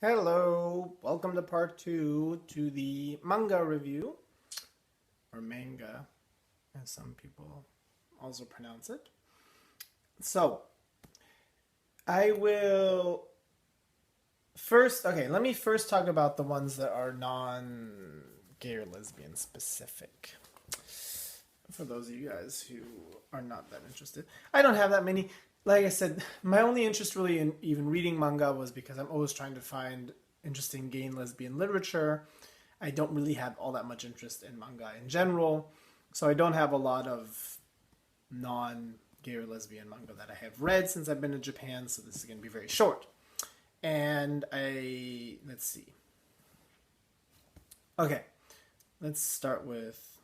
Hello, welcome to part two to the manga review, or manga, as some people also pronounce it. So, I will let me first talk about the ones that are non gay or lesbian specific. For those of you guys who are not that interested, I don't have that many. Like I said, my only interest really in even reading manga was because I'm always trying to find interesting gay and lesbian literature. I don't really have all that much interest in manga in general, so I don't have a lot of non gay or lesbian manga that I have read since I've been in Japan, so this is going to be very short. And let's see. Okay, let's start with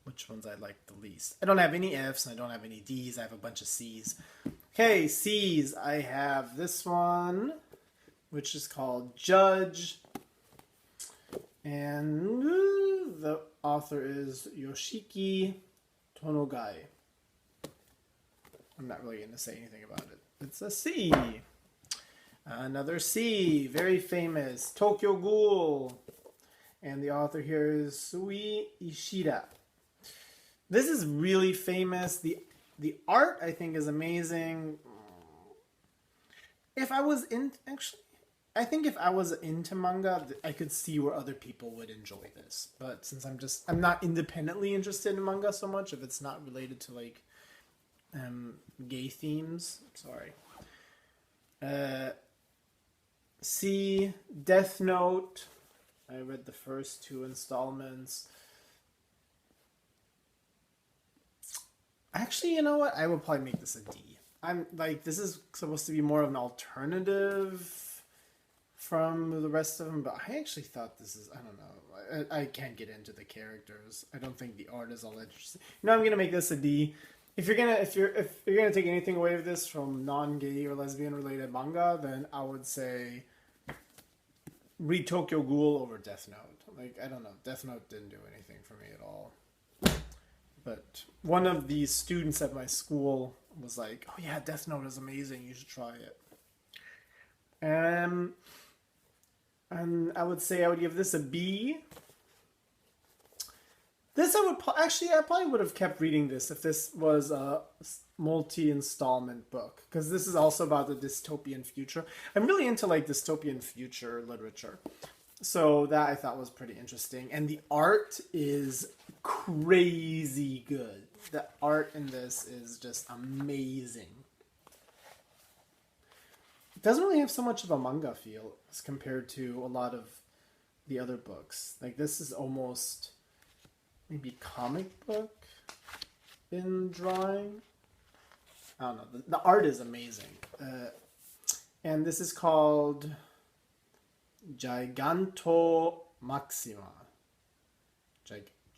which ones I like the least. I don't have any F's and I don't have any D's. I have a bunch of C's. Okay, C's. I have this one, which is called Judge. And the author is Yoshiki Tonogai. I'm not really going to say anything about it. It's a C. Another C. Very famous. Tokyo Ghoul. And the author here is Sui Ishida. This is really famous. The art, I think, is amazing. If I was I think if I was into manga, I could see where other people would enjoy this. But since I'm not independently interested in manga so much, if it's not related to like gay themes, sorry. C, Death Note. I read the first two installments. Actually, you know what? I would probably make this a D. I'm like, this is supposed to be more of an alternative from the rest of them, but I actually thought this is, I don't know. I can't get into the characters. I don't think the art is all interesting. You know, I'm gonna make this a D. If you're gonna take anything away with this from non-gay or lesbian related manga, then I would say read Tokyo Ghoul over Death Note. Like, I don't know, Death Note didn't do anything for me at all. But one of the students at my school was like, "Oh yeah, Death Note is amazing. You should try it." And I would say I would give this a B. This I probably would have kept reading this if this was a multi-installment book, because this is also about the dystopian future. I'm really into like dystopian future literature. So that I thought was pretty interesting. And the art is crazy good. The art in this is just amazing. It doesn't really have so much of a manga feel as compared to a lot of the other books. Like, this is almost maybe comic book in drawing. I don't know. The art is amazing. And this is called Giganto Maxima.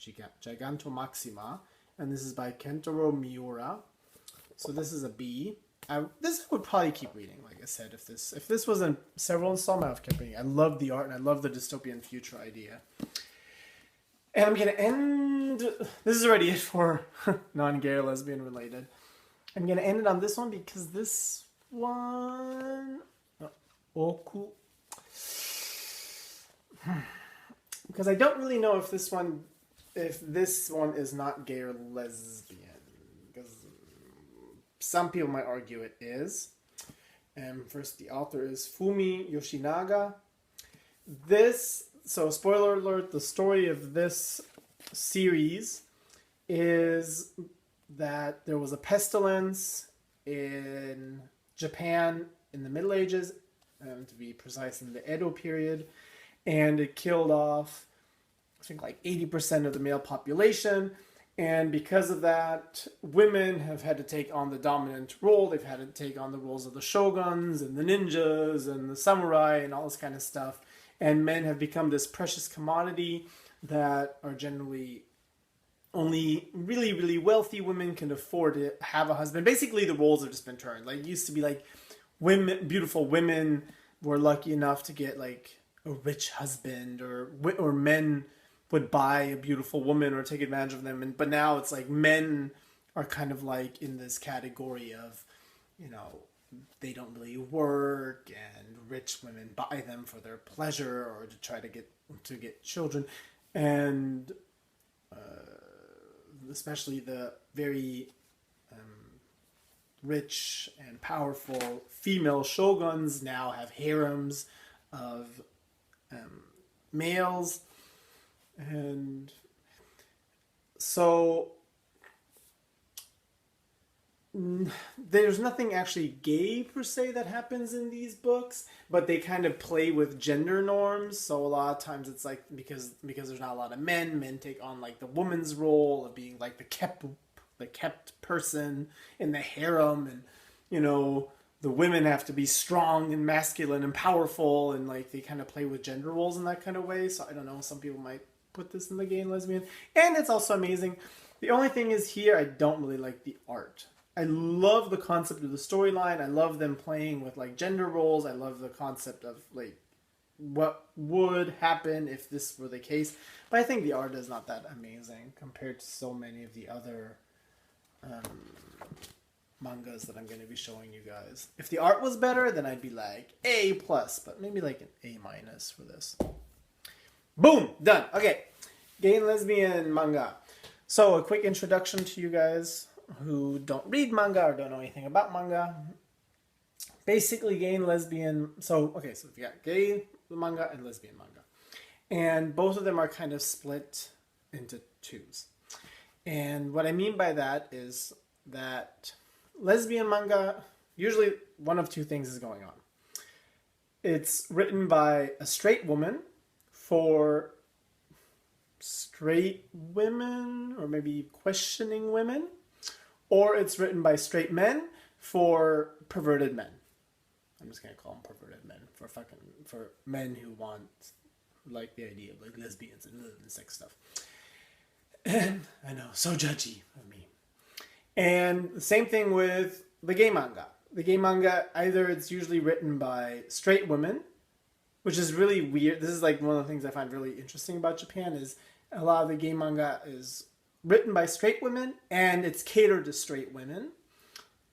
Giganto Maxima. And this is by Kentaro Miura. So this is a B. This I would probably keep reading, like I said. If this was in several installments, I would keep reading. I love the art and I love the dystopian future idea. And I'm going to end... This is already it for non-gay or lesbian related. I'm going to end it on this one because this one... Oku... Because I don't really know if this one is not gay or lesbian. Because some people might argue it is. First, the author is Fumi Yoshinaga. So spoiler alert, the story of this series is that there was a pestilence in Japan in the Middle Ages, to be precise, in the Edo period, and it killed off, I think, like 80% of the male population. And because of that, women have had to take on the dominant role. They've had to take on the roles of the shoguns and the ninjas and the samurai and all this kind of stuff. And men have become this precious commodity that are generally only really, really wealthy women can afford to have a husband. Basically, the roles have just been turned. Like, it used to be like beautiful women were lucky enough to get like a rich husband, or men would buy a beautiful woman or take advantage of them. But now it's like men are kind of like in this category of, you know, they don't really work, and rich women buy them for their pleasure or to try to get children, and especially the very rich and powerful female shoguns now have harems of males, and so there's nothing actually gay per se that happens in these books, but they kind of play with gender norms. So a lot of times it's like because there's not a lot of men take on like the woman's role of being like the kept person in the harem, and you know, the women have to be strong and masculine and powerful, and like they kind of play with gender roles in that kind of way. So I don't know, some people might put this in the gay and lesbian, and it's also amazing. The only thing is here, I don't really like the art. I love the concept of the storyline. I love them playing with like gender roles. I love the concept of like what would happen if this were the case. But I think the art is not that amazing compared to so many of the other mangas that I'm going to be showing you guys. If the art was better, then I'd be like A+, but maybe like an A- for this. Boom! Done. Okay. Gay and lesbian manga. So a quick introduction to you guys who don't read manga or don't know anything about manga. Basically, gay and lesbian. So we got gay manga and lesbian manga, and both of them are kind of split into twos. And what I mean by that is that lesbian manga, usually one of two things is going on. It's written by a straight woman for straight women, or maybe questioning women, or it's written by straight men for perverted men. I'm just gonna call them perverted men, for men who like the idea of like lesbians and sex stuff. And I know, so judgy of me. And the same thing with the gay manga. The gay manga, either it's usually written by straight women, which is really weird. This is like one of the things I find really interesting about Japan, is a lot of the gay manga is written by straight women, and it's catered to straight women.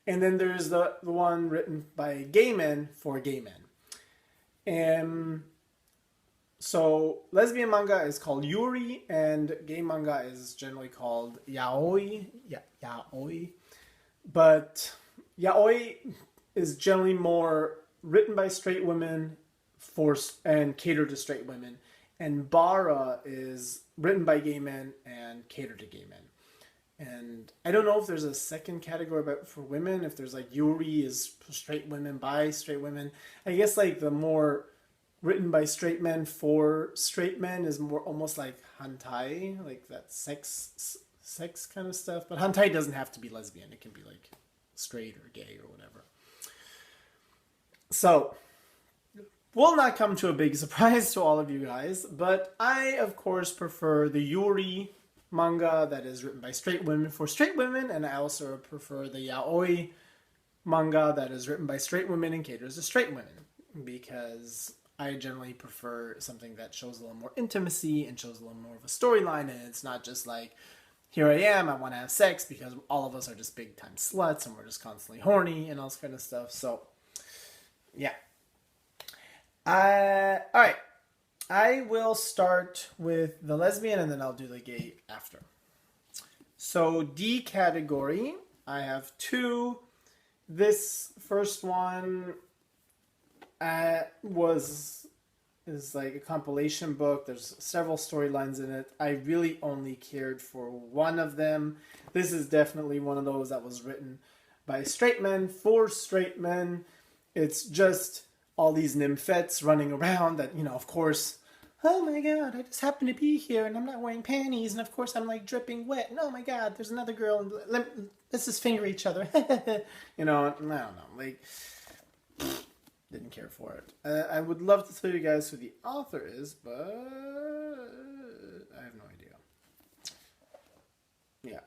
And then there's the one written by gay men for gay men. And so lesbian manga is called yuri, and gay manga is generally called yaoi. Yaoi. But yaoi is generally more written by straight women and catered to straight women. And bara is written by gay men and catered to gay men. And I don't know if there's a second category for women, if there's like yuri is for straight women by straight women. I guess like the more written by straight men for straight men is more almost like hentai, like that sex kind of stuff. But hentai doesn't have to be lesbian. It can be like straight or gay or whatever. So will not come to a big surprise to all of you guys, but I, of course, prefer the yuri manga that is written by straight women for straight women, and I also prefer the yaoi manga that is written by straight women and caters to straight women, because I generally prefer something that shows a little more intimacy and shows a little more of a storyline, and it's not just like, here I am, I want to have sex, because all of us are just big time sluts and we're just constantly horny and all this kind of stuff. So, yeah. Alright. I will start with the lesbian and then I'll do the gay after. So, D category, I have two. This first one is like a compilation book. There's several storylines in it. I really only cared for one of them. This is definitely one of those that was written by straight men for straight men. It's just all these nymphettes running around that, you know, of course, oh my god, I just happen to be here and I'm not wearing panties, and of course I'm like dripping wet, and oh my god, there's another girl, and let's just finger each other. You know, I don't know, like, didn't care for it. I would love to tell you guys who the author is, but I have no idea. Yeah.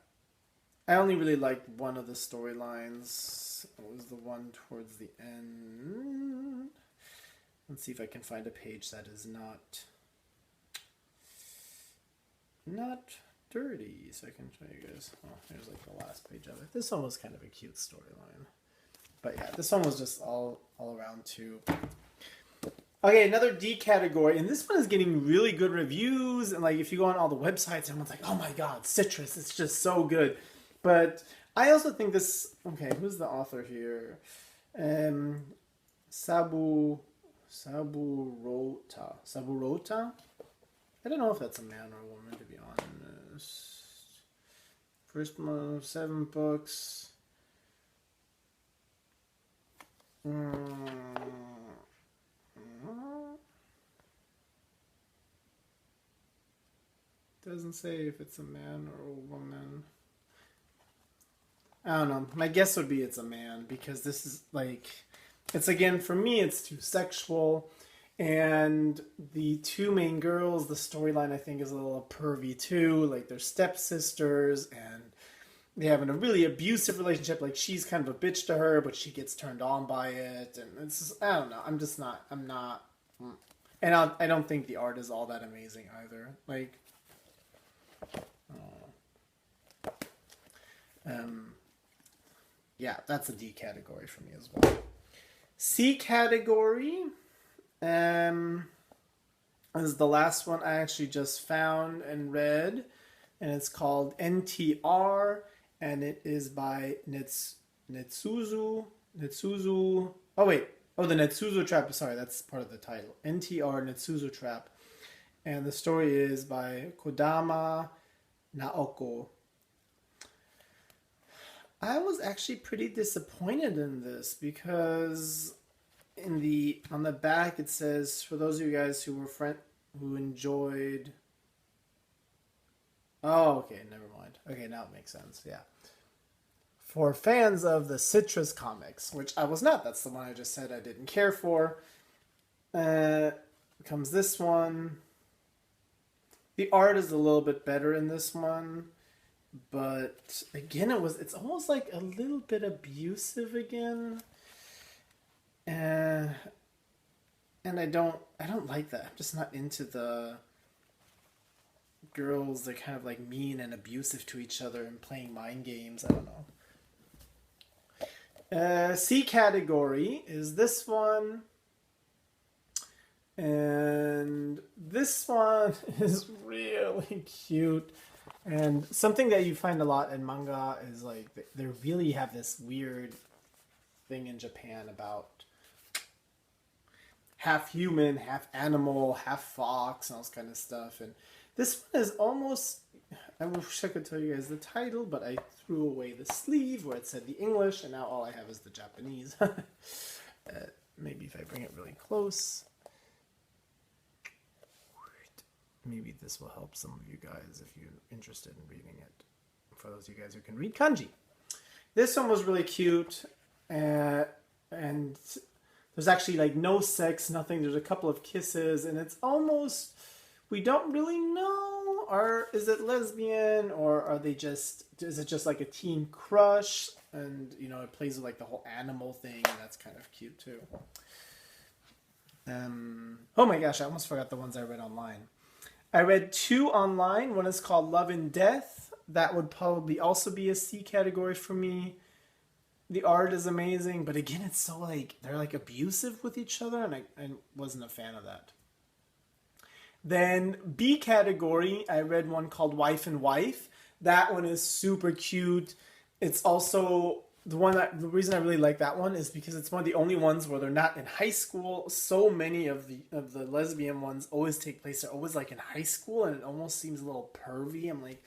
I only really liked one of the storylines. It was the one towards the end. Let's see if I can find a page that is not dirty, so I can show you guys. Oh, here's like the last page of it. This one was kind of a cute storyline. But yeah, this one was just all around too. Okay, another D category, and this one is getting really good reviews. And like, if you go on all the websites, everyone's like, "Oh my God, Citrus! It's just so good." But I also think this. Okay, who's the author here? Saburota. I don't know if that's a man or a woman, to be honest. First 7 books. Doesn't say if it's a man or a woman. I don't know. My guess would be it's a man, because this is like, it's again, for me, it's too sexual. And the 2 main girls, the storyline I think is a little pervy too. Like, they're stepsisters and they have a really abusive relationship. Like, she's kind of a bitch to her, but she gets turned on by it. And it's just, I don't know. I'm not. And I don't think the art is all that amazing either. Like, yeah, that's a D category for me as well. C category is the last one I actually just found and read, and it's called NTR, and it is by Netsuzu. Oh wait, the Netsuzu Trap. Sorry, that's part of the title. NTR Netsuzu Trap, and the story is by Kodama Naoko. I was actually pretty disappointed in this, because on the back it says, for those of you guys who enjoyed. Oh, okay, never mind. Okay, now it makes sense. Yeah. For fans of the Citrus comics, which I was not. That's the one I just said I didn't care for. Comes this one. The art is a little bit better in this one. But again, it's almost like a little bit abusive again. And I don't like that. I'm just not into the girls that kind of like mean and abusive to each other and playing mind games. I don't know. C category is this one. And this one is really cute. And something that you find a lot in manga is like they really have this weird thing in Japan about half human, half animal, half fox, and all this kind of stuff. And this one is almost, I wish I could tell you guys the title, but I threw away the sleeve where it said the English, and now all I have is the Japanese. Maybe if I bring it really close. Maybe this will help some of you guys if you're interested in reading it. For those of you guys who can read kanji. This one was really cute. And there's actually like no sex, nothing. There's a couple of kisses. And it's almost, we don't really know. Is it lesbian, or is it just like a teen crush? And, it plays with like the whole animal thing. And that's kind of cute too. Oh my gosh, I almost forgot the ones I read online. I read 2 online. One is called Love and Death. That would probably also be a C category for me. The art is amazing, but again, it's so like, they're like abusive with each other, and I wasn't a fan of that. Then B category, I read one called Wife and Wife. That one is super cute. It's also the reason I really like that one is because it's one of the only ones where they're not in high school. So many of the lesbian ones always take place. They're always like in high school, and it almost seems a little pervy. I'm like,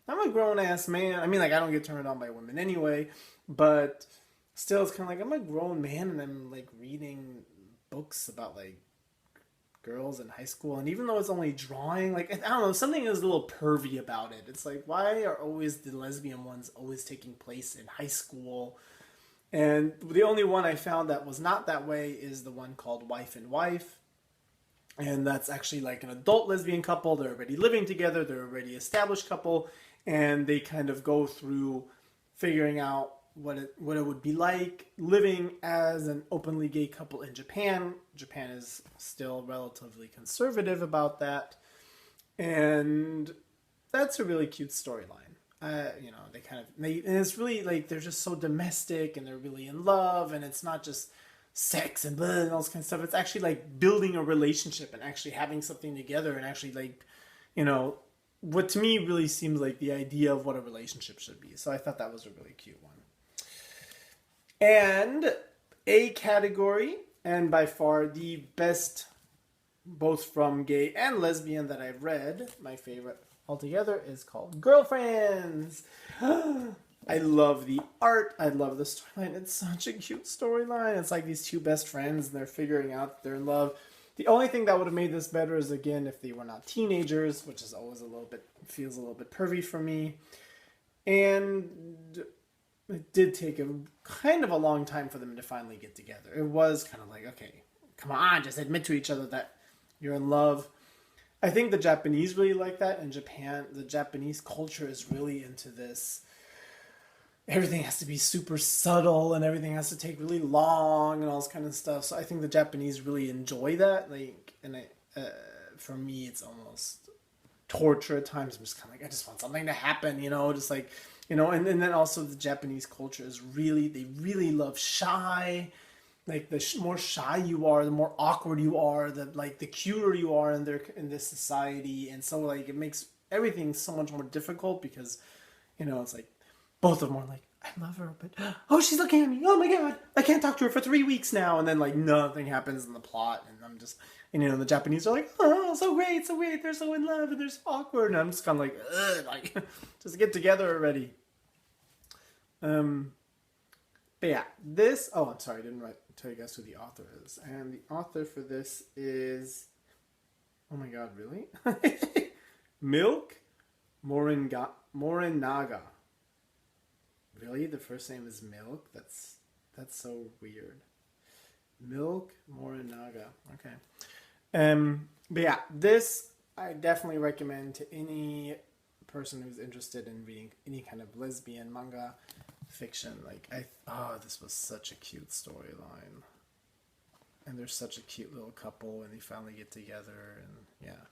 I'm a grown ass man. I mean, like, I don't get turned on by women anyway, but still, it's kind of like I'm a grown man and I'm like reading books about like girls in high school, and even though it's only drawing, like, I don't know, something is a little pervy about it. It's like, why are always the lesbian ones always taking place in high school? And the only one I found that was not that way is the one called Wife and Wife, and that's actually like an adult lesbian couple. They're already living together, they're already established couple, and they kind of go through figuring out what it would be like living as an openly gay couple in Japan. Japan is still relatively conservative about that. And that's a really cute storyline. they kind of and it's really like they're just so domestic and they're really in love, and it's not just sex and blah and all this kind of stuff. It's actually like building a relationship and actually having something together and actually like, what to me really seems like the idea of what a relationship should be. So I thought that was a really cute one. And a category, and by far the best, both from gay and lesbian that I've read, my favorite altogether, is called Girlfriends. I love the art. I love the storyline. It's such a cute storyline. It's like these two best friends and they're figuring out that they're in love. The only thing that would have made this better is, again, if they were not teenagers, which is always feels a little bit pervy for me. And it did take a kind of a long time for them to finally get together. It was kind of like, okay, come on, just admit to each other that you're in love. I think the Japanese really like that. In Japan, the Japanese culture is really into this. Everything has to be super subtle and everything has to take really long and all this kind of stuff. So I think the Japanese really enjoy that. For me, it's almost torture at times. I'm just kind of like, I just want something to happen, just like, and then also the Japanese culture is they really love shy. Like the more shy you are, the more awkward you are, the cuter you are in this society. And so like, it makes everything so much more difficult because, it's like, both of them are like, I love her, but oh, she's looking at me. Oh my God, I can't talk to her for 3 weeks now. And then like nothing happens in the plot, and I'm just, the Japanese are like, oh, so great, they're so in love and they're so awkward, and I'm just kind of like, ugh, like just get together already. But yeah, this. Oh, I'm sorry, I didn't tell you guys who the author is, and the author for this is, oh my God, really? Milk Morinaga. Really? The first name is Milk? That's so weird. Milk Morinaga. Okay. But yeah, this I definitely recommend to any person who's interested in reading any kind of lesbian manga fiction. This was such a cute storyline. And they're such a cute little couple when they finally get together, and yeah.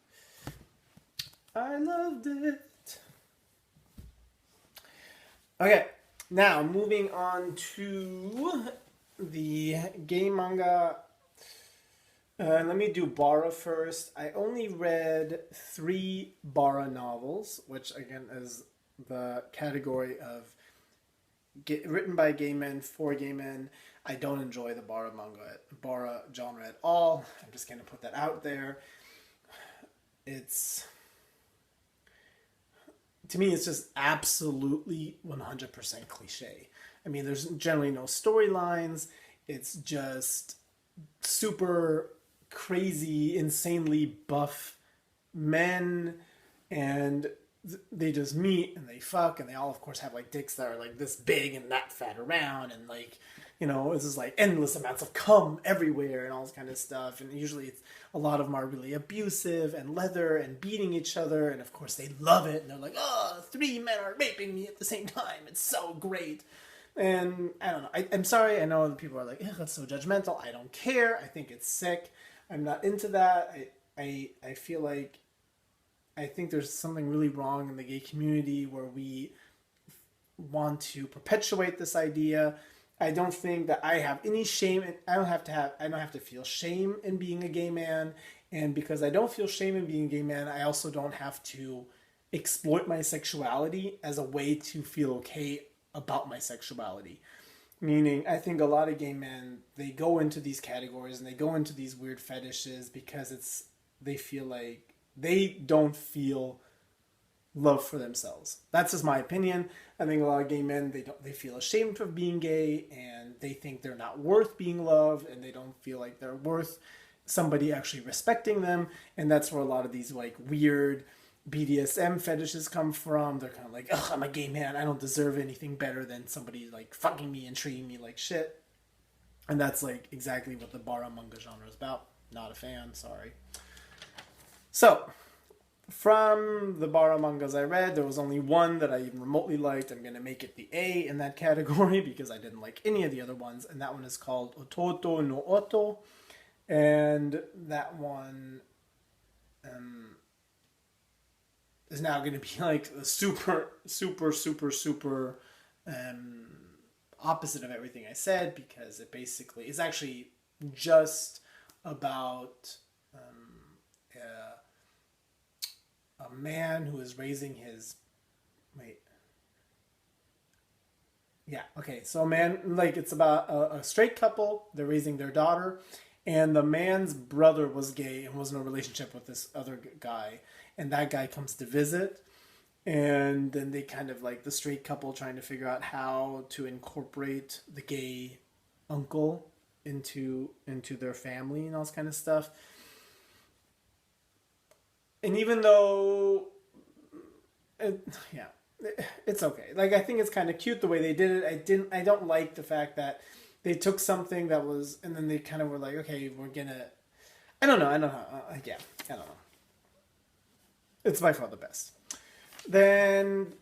I loved it. Okay. Now, moving on to the gay manga. Let me do Bara first. I only read 3 Bara novels, which again is the category of written by gay men for gay men. I don't enjoy the Bara genre at all. I'm just going to put that out there. To me, it's just absolutely 100% cliche. I mean, there's generally no storylines. It's just super crazy, insanely buff men, and they just meet and they fuck, and they all, of course, have like dicks that are like this big and that fat around, and like, it's just like endless amounts of cum everywhere and all this kind of stuff. And usually a lot of them are really abusive and leather and beating each other. And of course they love it. And they're like, oh, 3 men are raping me at the same time. It's so great. And I don't know. I'm sorry. I know that people are like, that's so judgmental. I don't care. I think it's sick. I'm not into that. I feel like, I think there's something really wrong in the gay community where we want to perpetuate this idea. I don't think that I have any shame. I don't have to feel shame in being a gay man. And because I don't feel shame in being a gay man, I also don't have to exploit my sexuality as a way to feel okay about my sexuality. Meaning, I think a lot of gay men, they go into these categories and they go into these weird fetishes because they feel like they don't feel love for themselves. That's just my opinion. I think a lot of gay men, they feel ashamed of being gay, and they think they're not worth being loved, and they don't feel like they're worth somebody actually respecting them. And that's where a lot of these like weird BDSM fetishes come from. They're kind of like, ugh, I'm a gay man. I don't deserve anything better than somebody like fucking me and treating me like shit. And that's like exactly what the Bara manga genre is about. Not a fan, sorry. So, from the Bara mangas I read, there was only one that I even remotely liked. I'm going to make it the A in that category because I didn't like any of the other ones. And that one is called Ototo no Oto. And that one is now going to be like the super opposite of everything I said, because it basically is actually just about a man who is raising his so a man, like, it's about a straight couple. They're raising their daughter, and the man's brother was gay and was in a relationship with this other guy, and that guy comes to visit, and then they kind of, like, the straight couple trying to figure out how to incorporate the gay uncle into their family and all this kind of stuff. And even though it's okay. Like, I think it's kind of cute the way they did it. I don't like the fact that they took something that was, and then they kind of were like, okay, we're gonna, I don't know. I don't know. It's by far the best. Then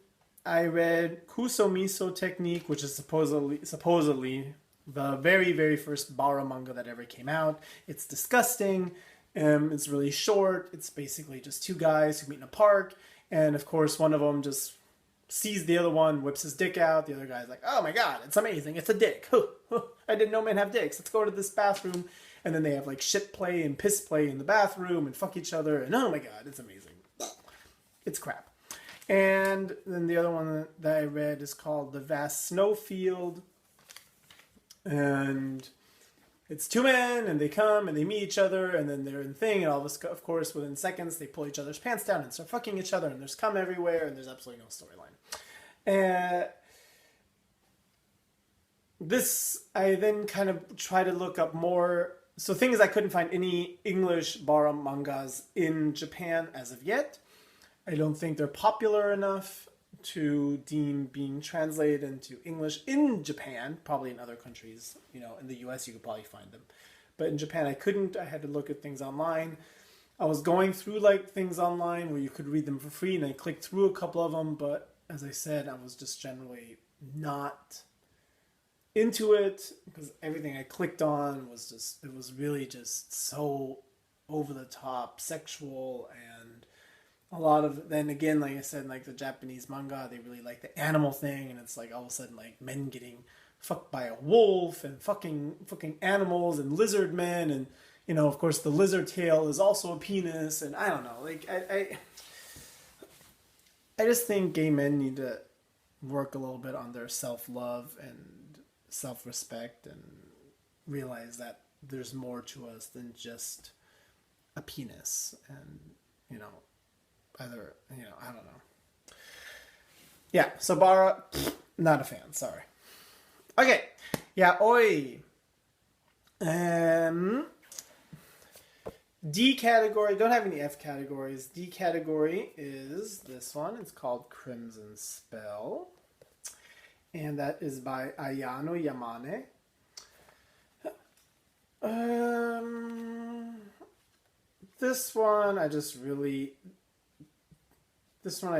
I read Kusomiso Technique, which is supposedly the very, very first bara manga that ever came out. It's disgusting. It's really short. It's basically just two guys who meet in a park, and of course one of them just sees the other one, whips his dick out. The other guy's like, oh my god, it's amazing, it's a dick. I didn't know men have dicks. Let's go to this bathroom. And then they have like shit play and piss play in the bathroom and fuck each other. And oh my god, it's amazing. It's crap. And then the other one that I read is called The Vast Snowfield. And it's two men, and they come and they meet each other, and then they're in the thing, and all of this, of course, within seconds, they pull each other's pants down and start fucking each other, and there's cum everywhere, and there's absolutely no storyline. This, I then kind of try to look up more. So thing is, I couldn't find any English bara mangas in Japan as of yet. I don't think they're popular enough to deem being translated into English in Japan. Probably in other countries, in the US you could probably find them. But in Japan I couldn't. I had to look at things online. I was going through like things online where you could read them for free, and I clicked through a couple of them, but as I said, I was just generally not into it, because everything I clicked on was just, it was really just so over the top sexual, and a lot of, then again, like I said, like the Japanese manga, they really like the animal thing, and it's like all of a sudden like men getting fucked by a wolf and fucking animals and lizard men, and of course the lizard tail is also a penis, and I don't know, like I just think gay men need to work a little bit on their self-love and self-respect, and realize that there's more to us than just a penis, and either I don't know. Yeah, so bara, not a fan, sorry. Okay, yeah, oi. D category, don't have any F categories. D category is this one. It's called Crimson Spell. And that is by Ayano Yamane. This one I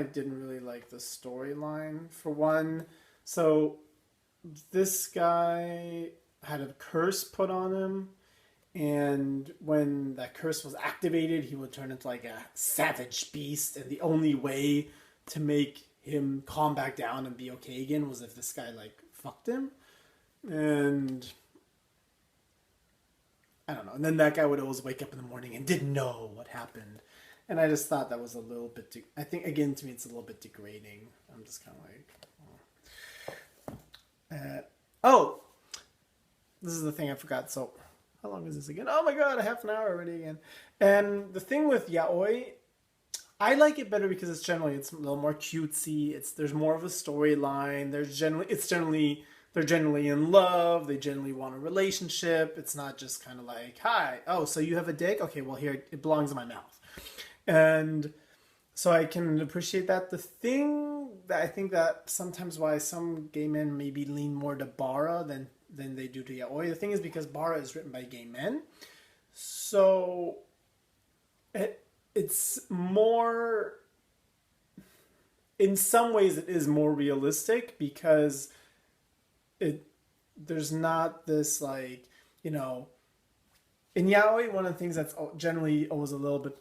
didn't really like the storyline, for one. So this guy had a curse put on him, and when that curse was activated, he would turn into like a savage beast, and the only way to make him calm back down and be okay again was if this guy like fucked him. And I don't know. And then that guy would always wake up in the morning and didn't know what happened. And I just thought that was a little bit I think, again, to me, it's a little bit degrading. I'm just kind of like, oh, this is the thing I forgot. So how long is this again? Oh my god, a half an hour already again. And the thing with yaoi, I like it better because it's a little more cutesy. There's more of a storyline. They're generally in love. They generally want a relationship. It's not just kind of like, hi, oh, so you have a dick? Okay, well, here, it belongs in my mouth. And so I can appreciate that. The thing that I think that sometimes why some gay men maybe lean more to bara than they do to yaoi, the thing is because bara is written by gay men. So it's more, in some ways it is more realistic, because there's not this like, in yaoi, one of the things that's generally always a little bit,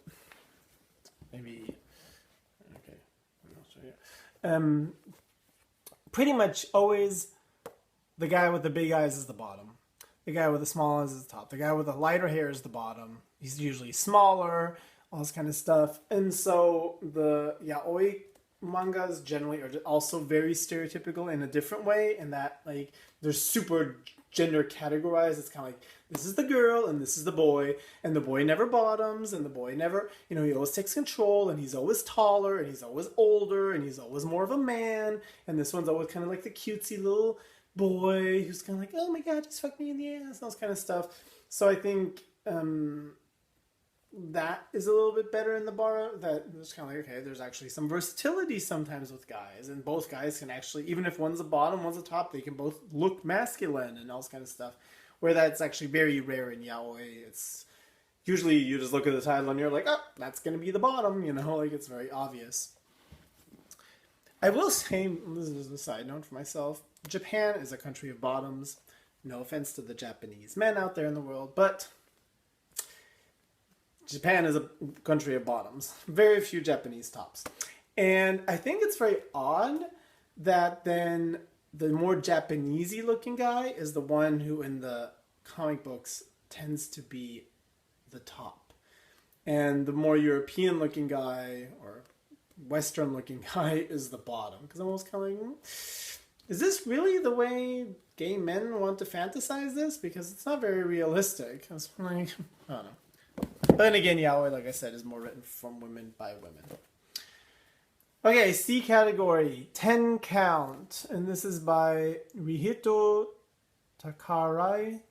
maybe, okay, Pretty much always the guy with the big eyes is the bottom. The guy with the small eyes is the top. The guy with the lighter hair is the bottom. He's usually smaller, all this kind of stuff. And so the yaoi mangas generally are also very stereotypical in a different way, in that like they're super gender categorized. It's kind of like, this is the girl and this is the boy, and the boy never bottoms, and the boy never, you know, he always takes control, and he's always taller, and he's always older, and he's always more of a man, and this one's always kind of like the cutesy little boy who's kind of like, oh my god, just fuck me in the ass, all this kind of stuff. So I think that is a little bit better in the bar. That it's kind of like, okay, there's actually some versatility sometimes with guys, and both guys can actually, even if one's a bottom, one's a top, they can both look masculine and all this kind of stuff. Where that's actually very rare in yaoi. It's usually you just look at the title and you're like, oh, that's going to be the bottom, you know, like it's very obvious. I will say, this is a side note for myself, Japan is a country of bottoms. No offense to the Japanese men out there in the world, but Japan is a country of bottoms. Very few Japanese tops. And I think it's very odd that then the more Japanese-y looking guy is the one who in the comic books tends to be the top. And the more European looking guy or Western looking guy is the bottom. Because I'm almost kind of like, is this really the way gay men want to fantasize this? Because it's not very realistic. I was like, I don't know. But then again, yaoi, like I said, is more written from women by women. Okay, C category, 10 count. And this is by Rihito Takarai.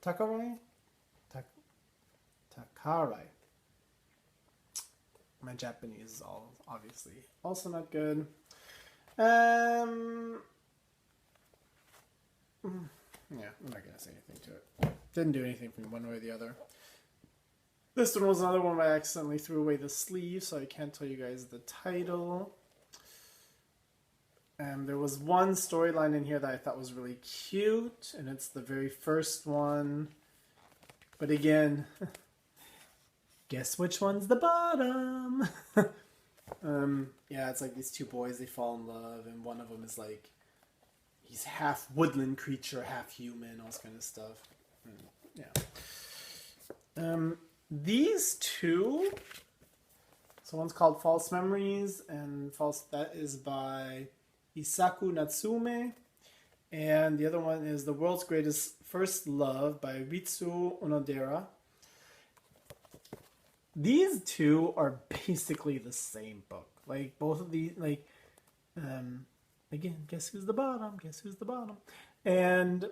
My Japanese is obviously also not good. Yeah, I'm not going to say anything to it. Didn't do anything from one way or the other. This one was another one where I accidentally threw away the sleeve, so I can't tell you guys the title. There was one storyline in here that I thought was really cute, and it's the very first one. But again, guess which one's the bottom? Yeah, it's like these two boys, they fall in love, and one of them is like, he's half woodland creature, half human, all this kind of stuff. Yeah. These two, so one's called False Memories, and that is by Isaku Natsume, and the other one is The World's Greatest First Love by Ritsu Onodera. These two are basically the same book. Like, both of these, like, again, guess who's the bottom? Guess who's the bottom? And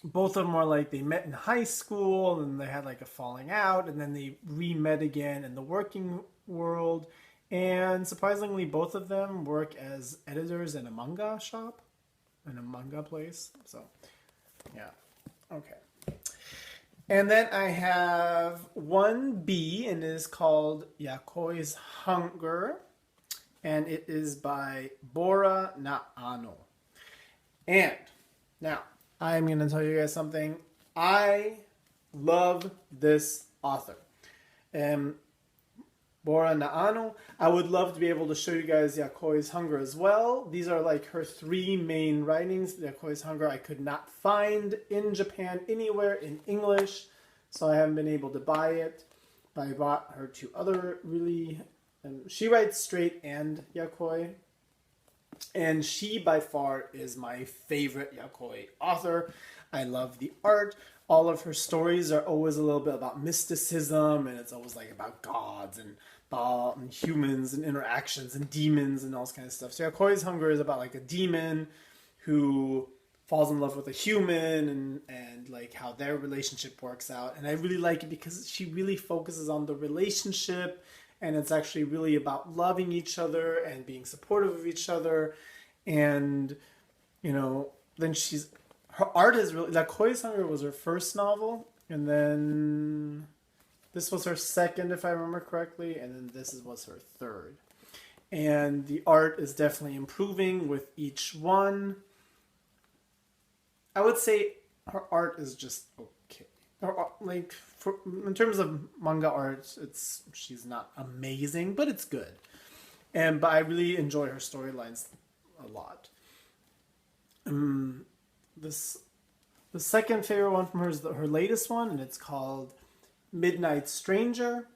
both of them are like, they met in high school, and they had like a falling out, and then they re-met again in the working world. And surprisingly, both of them work as editors in a manga shop, in a manga place. So, yeah. Okay. And then I have 1B, and it is called Yakoi's Hunger. And it is by Bora Naano. And now, I'm going to tell you guys something. I love this author. Bora Naano. I would love to be able to show you guys Yakoi's Hunger as well. These are like her three main writings. Yakoi's Hunger I could not find in Japan anywhere in English, so I haven't been able to buy it. But I bought her two other really... she writes straight and Yakoi. And she, by far, is my favorite Yakoi author. I love the art. All of her stories are always a little bit about mysticism, and it's always like about gods and humans and interactions and demons and all this kind of stuff. So Yakoi's Hunger is about like a demon who falls in love with a human and like how their relationship works out. And I really like it because she really focuses on the relationship, and it's actually really about loving each other and being supportive of each other. And, you know, then her art is really, like, Yakoi's Hunger was her first novel, and then this was her second, if I remember correctly, and then this was her third. And the art is definitely improving with each one. I would say her art is just okay. Like, in terms of manga art, she's not amazing, but it's good. But I really enjoy her storylines a lot. This The second favorite one from her is her latest one, and it's called Midnight Stranger.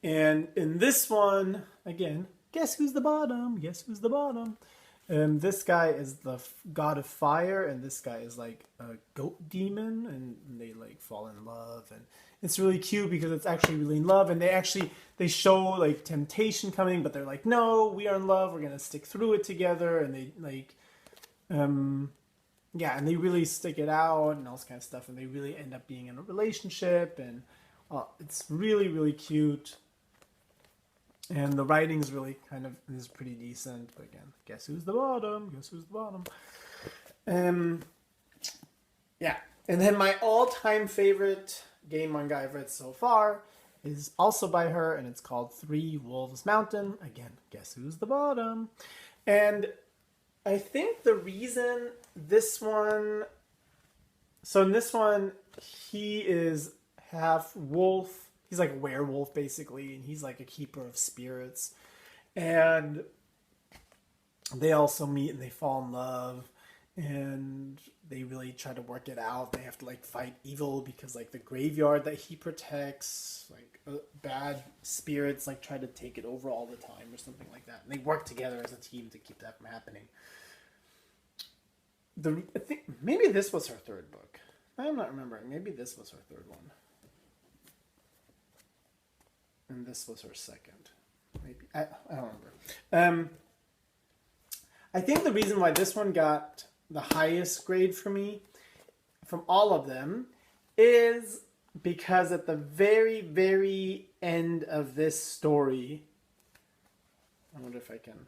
And in this one, again, guess who's the bottom? Guess who's the bottom? This guy is the god of fire, and this guy is like a goat demon, and they like fall in love, and it's really cute because it's actually really in love, and they show like temptation coming, but they're like, no, we are in love, we're gonna stick through it together, and they like, yeah, and they really stick it out and all this kind of stuff, and they really end up being in a relationship, and it's really, really cute. And the writing's really is pretty decent. But again, guess who's the bottom? Guess who's the bottom? Yeah. And then my all-time favorite gay manga I've read so far is also by her, and it's called Three Wolves Mountain. Again, guess who's the bottom? And I think the reason this one... So in this one, he is half wolf. He's like a werewolf, basically, and he's like a keeper of spirits. And they also meet and they fall in love, and they really try to work it out. They have to like fight evil because like the graveyard that he protects, like bad spirits like try to take it over all the time or something like that. And they work together as a team to keep that from happening. I think maybe this was her third book. I'm not remembering. Maybe this was her third one. And this was her second. Maybe. I don't remember. I think the reason why this one got the highest grade for me from all of them is because at the very, very end of this story, I wonder if I can...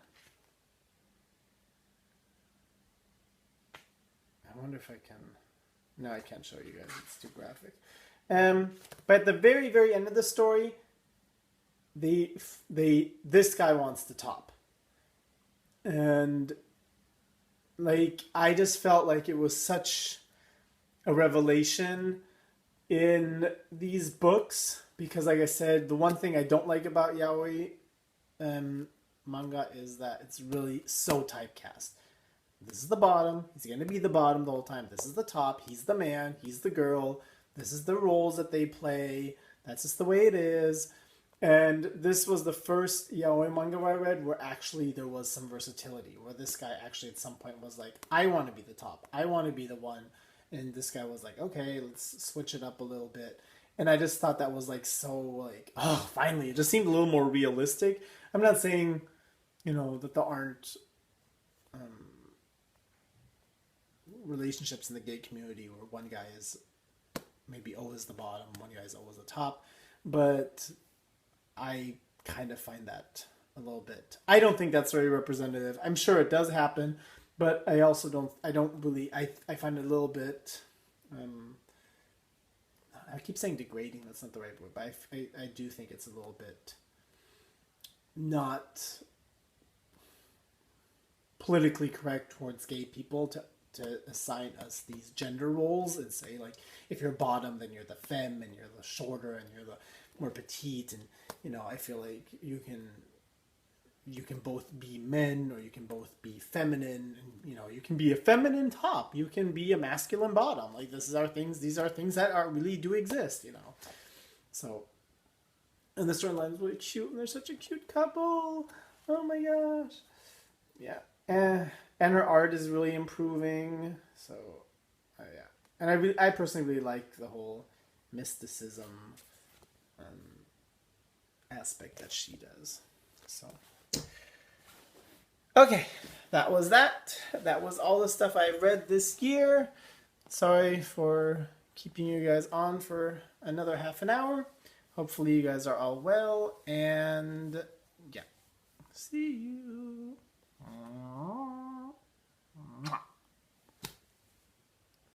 No, I can't show you guys. It's too graphic. But at the very, very end of the story, this guy wants the top. And like I just felt like it was such a revelation in these books because, like I said, the one thing I don't like about yaoi manga is that it's really so typecast. This is the bottom. He's going to be the bottom the whole time. This is the top. He's the man. He's the girl. This is the roles that they play. That's just the way it is. And this was the first yaoi manga I read where actually there was some versatility, where this guy actually at some point was like, I want to be the top. I want to be the one. And this guy was like, okay, let's switch it up a little bit. And I just thought that was like so like, oh, finally. It just seemed a little more realistic. I'm not saying, that there aren't relationships in the gay community where one guy is maybe always the bottom, one guy is always the top. But I kind of find that a little bit... I don't think that's very representative. I'm sure it does happen, but I also don't... I find it a little bit... I keep saying degrading. That's not the right word, but I do think it's a little bit not politically correct towards gay people to assign us these gender roles and say, like, if you're bottom, then you're the femme, and you're the shorter, and you're the more petite, and I feel like you can both be men or you can both be feminine, and you can be a feminine top, you can be a masculine bottom. Like, these are things that really do exist, So, and the storyline is really cute, and they're such a cute couple. Oh my gosh, yeah, and her art is really improving. So, yeah, and I personally really like the whole mysticism aspect that she does. So, okay, that was that. That was all the stuff I read this year. Sorry for keeping you guys on for another half an hour. Hopefully you guys are all well, and yeah, see you.